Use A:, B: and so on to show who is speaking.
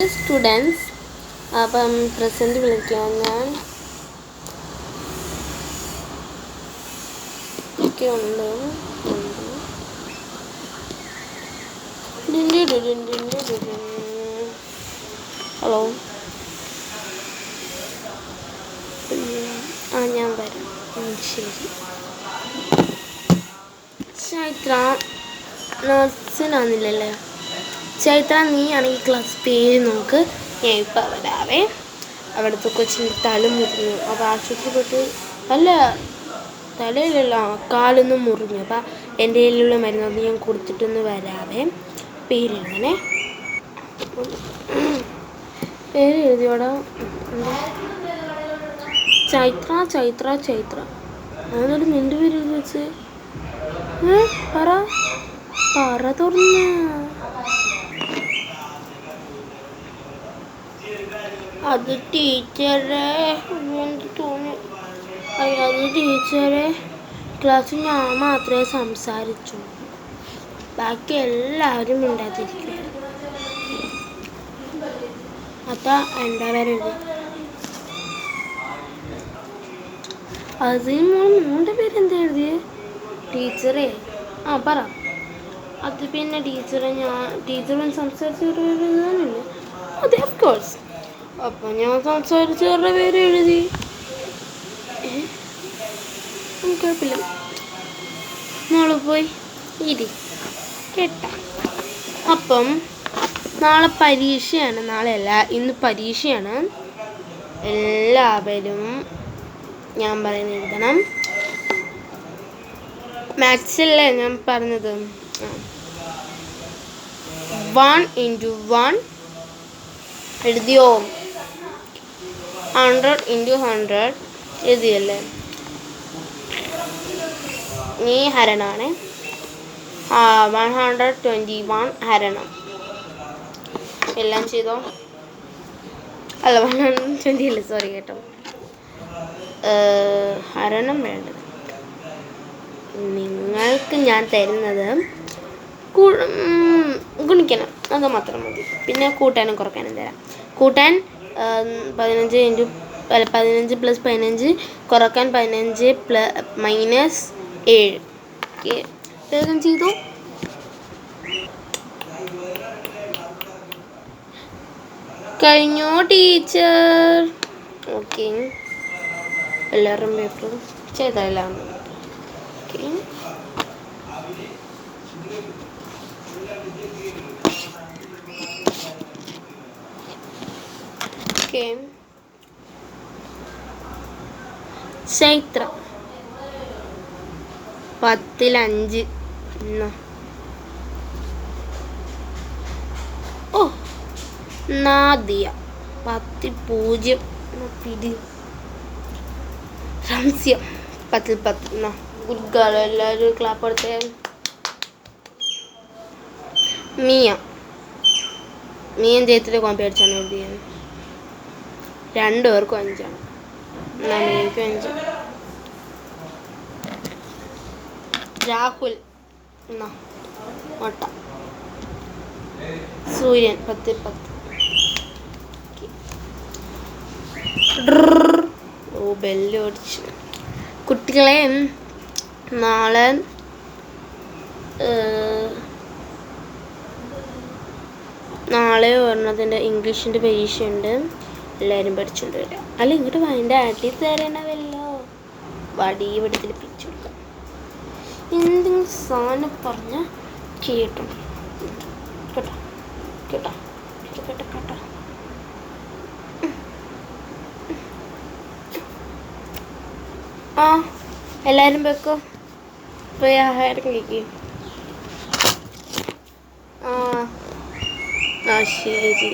A: Students. അപ്പം present വിളിക്കാം ഞാൻ. ഒക്കെ ഉണ്ട്. ഹലോ, ഞാൻ വരാം. ശരി. ചൈത്ര നഴ്സിനാന്നില്ലല്ലേ? ചൈത്ര, നീ ആണെങ്കിൽ ക്ലാസ് പേര് നോക്ക്. ഞാൻ ഇപ്പം വരാവേ. അവിടുത്തെ കൊച്ചിന് തല മുറിഞ്ഞു. അപ്പോൾ ആശുപത്രി പോയിട്ട് അല്ല, തലയിലല്ല, കാലൊന്നും മുറിഞ്ഞു. അപ്പം എൻ്റെ കയ്യിലുള്ള മരുന്ന് ഞാൻ കൊടുത്തിട്ടൊന്ന് വരാവേ. പേരെഴുതണേ. പേര് എഴുതിയോടാ. ചൈത്ര ചൈത്ര ചൈത്ര. അതൊരു നിൻ്റെ പേര് എഴുതി വെച്ച്. പറ പറ തുറന്ന്. അത് ടീച്ചറെ, എന്ത് തോന്നി. അത് ടീച്ചറെ, ക്ലാസ്സിൽ ഞാൻ മാത്രമേ സംസാരിച്ചു. ബാക്കി എല്ലാവരും മിണ്ടാതിരിക്കുക. അതാ എന്താ പേരെഴുതി. അതിന് മോളുടെ പേരെന്താ എഴുതിയേ? ടീച്ചറേ, പറ. അത് പിന്നെ ടീച്ചറെ, ടീച്ചർ സംസാരിച്ചവരുടെ അതെ, ഓഫ് കോഴ്സ്. അപ്പം ഞാൻ സംസാരിച്ചവരുടെ പേര് എഴുതി. കുഴപ്പമില്ല, മോള് പോയി ഇരി കേട്ടാ. അപ്പം നാളെ പരീക്ഷയാണ്. നാളെയല്ല, ഇന്ന് പരീക്ഷയാണ്. എല്ലാവരും ഞാൻ പറയുന്നത് എഴുതണം. മാത്സല്ലേ ഞാൻ പറഞ്ഞത്? 1 × 1 എഴുതിയോ? 100 × 100 എഴുതിയല്ലേ? നീ ഹരണമാണ്. 121 ഹരണം എല്ലാം ചെയ്തോ? അല്ല, 120 അല്ലേ, സോറി കേട്ടോ. ഹരണം വേണ്ടത് നിങ്ങൾക്ക് ഞാൻ തരുന്നത് ഗുണിക്കണം, അത് മാത്രം മതി. പിന്നെ കൂട്ടാനും കുറയ്ക്കാനും തരാം. കൂട്ടാൻ 15 + 15, കുറയ്ക്കാൻ 15 - 7. ഓക്കെ, വേഗം ചെയ്തു. കഴിഞ്ഞോ ടീച്ചർ? ഓക്കെ, എല്ലാവരും പേപ്പർ ചെയ്തെല്ലാം. Okay, okay. ചൈത്ര 10 ൽ 5. ഓ, നാദിയ 10 ൽ 0. റംസ്യം 10 ൽ 10. ഗുഡ് ഗേൾ, എല്ലാവരും ക്ലാപ്പ് കൊടുത്തേ. മിയ ജയത്തിൻ്റെ കോമ്പി അടിച്ചാണ് എഴുതിയത്. 2 പേർക്കും 5. മിയയ്ക്കും 5. രാഹുൽ മുട്ട. സൂര്യൻ 10 ൽ 10. ഓ, ബെല്ല് ഓടിച്ചു. കുട്ടികളെ, നാളെ ഒരെണ്ണത്തിൻ്റെ ഇംഗ്ലീഷിൻ്റെ പരീക്ഷയുണ്ട്. എല്ലാവരും പഠിച്ചുകൊണ്ട് വരാം. അല്ല, ഇങ്ങോട്ട് എൻ്റെ ആട്ടി തരണമല്ലോ. വടി വെടുത്തിൽ പിടിച്ചു കൊടുക്കാം. എന്തെങ്കിലും സാധനം പറഞ്ഞാൽ കേട്ടോ കേട്ടോ കേട്ടോ കേട്ടോ കേട്ടോ. എല്ലാവരും വെക്കോ, പോയി ആഹാരം കഴിക്കും. ശരി.